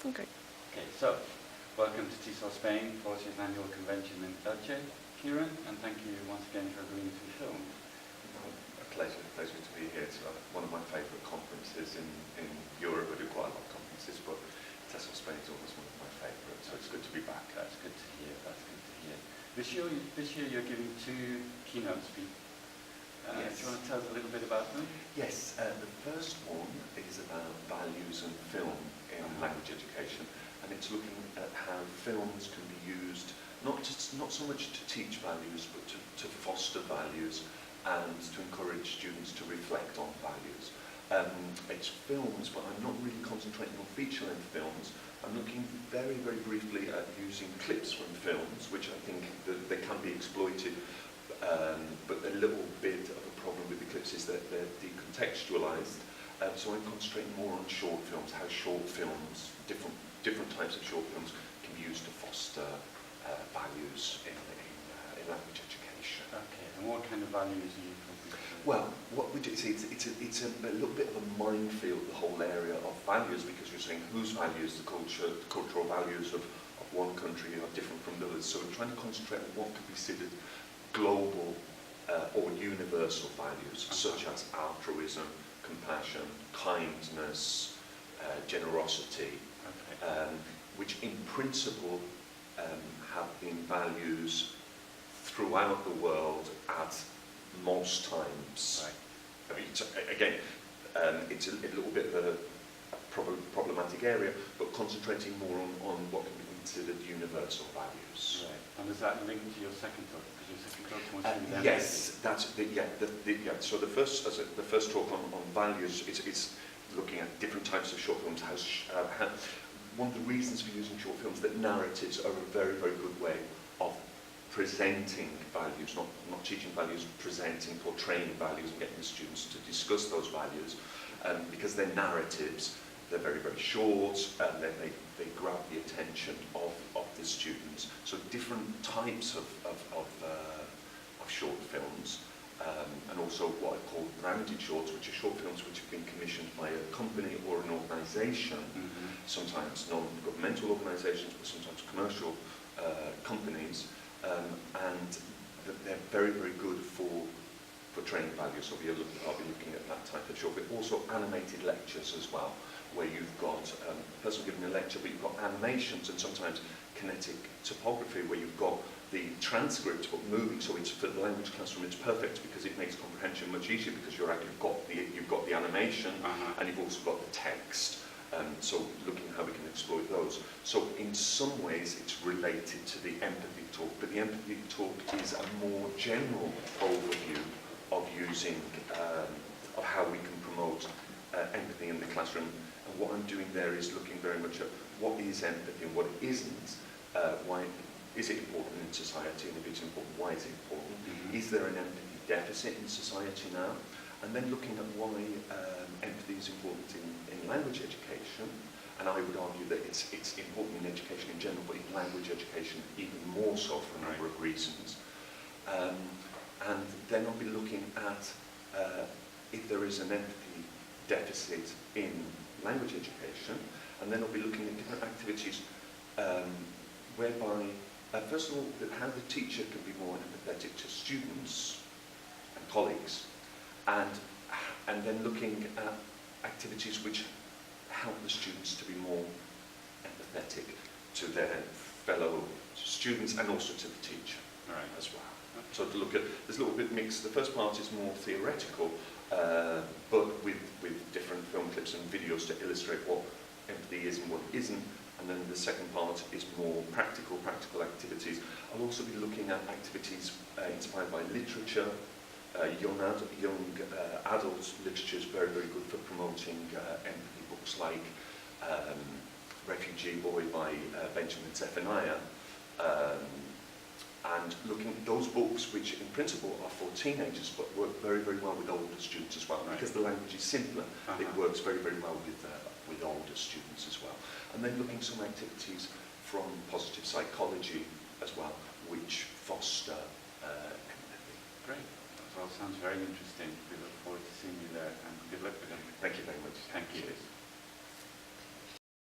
Okay. Okay, so welcome to TESOL-SPAIN 40th Annual Convention in Elche, Kieran, and thank you once again for agreeing to be filmed. A pleasure to be here. It's one of my favourite conferences in Europe. I do quite a lot of conferences, but TESOL-SPAIN is always one of my favourites, so it's good to be back. That's good to hear, that's good to hear. This year you're giving 2 keynote speeches. Yes. Do you want to tell us a little bit about them? Yes, the first one is about values and film in language education, and it's looking at how films can be used not so much to teach values, but to foster values and to encourage students to reflect on values. It's films, but I'm not really concentrating on feature-length films. I'm looking very, very briefly at using clips from films, which I think that they can be exploited, but a little bit of a problem with the clips is that they're decontextualized. So I'm concentrating more on short films, how short films, different types of short films can be used to foster values in language education. Okay, and what kind of values are you focusing on? Well, what we do is it's a little bit of a minefield, the whole area of values, because you're saying whose values, the cultural values of one country are different from the others. So we're trying to concentrate on what could be considered global or universal values, such as altruism, compassion, kindness, generosity, which in principle have been values throughout the world at most times. Right. I mean, again, it's a little bit of a problematic area, but concentrating more on what can be considered universal values. Right. And is that linked to your second talk? Because your second talk wants to be yes, that's So the first talk on values is looking at different types of short films. One of the reasons for using short films, that narratives are a very, very good way of presenting values, not teaching values, presenting, portraying values, and getting the students to discuss those values, because they're narratives. They're very, very short, and then they grab the attention of the students. So different types of short films, and also what I call branded shorts, which are short films which have been commissioned by a company or an organisation, sometimes non-governmental organisations, but sometimes commercial companies, and they're very, very good for portraying values. So I'll be looking at that type of short, but also animated lectures as well, where you've got a person giving a lecture, but you've got animations and sometimes kinetic topography, where you've got the transcript but moving. So it's, for the language classroom, it's perfect because it makes comprehension much easier, because you've got the animation and you've also got the text. So looking how we can exploit those. So in some ways it's related to the empathy talk, but the empathy talk is a more general overview of using of how we can promote empathy in the classroom. And what I'm doing there is looking very much at what is empathy and what it isn't. Why is it important in society, and if it's important, why is it important? Is there an empathy deficit in society now? And then looking at why empathy is important in language education. And I would argue that it's important in education in general, but in language education even more so for a number of reasons. And then I'll be looking at if there is an empathy deficit in language education, and then I'll be looking at different activities whereby, first of all, how the teacher can be more empathetic to students and colleagues, and then looking at activities which help the students to be more empathetic to their fellow students and also to the teacher as well. So to look at, there's a little bit mixed. The first part is more theoretical, but with different film clips and videos to illustrate what empathy is and what it isn't. And then the second part is more practical activities. I'll also be looking at activities inspired by literature. Young adult literature is very, very good for promoting empathy. Books like Refugee Boy by Benjamin Zephaniah, and looking at those books which in principle are for teenagers but work very, very well with older students as well. Because the language is simpler, it works very, very well with older students as well. And then looking at some activities from positive psychology as well, which foster empathy. Great. That all sounds very interesting. We look forward to seeing you there, and good luck with them. Thank you very much. Thank you.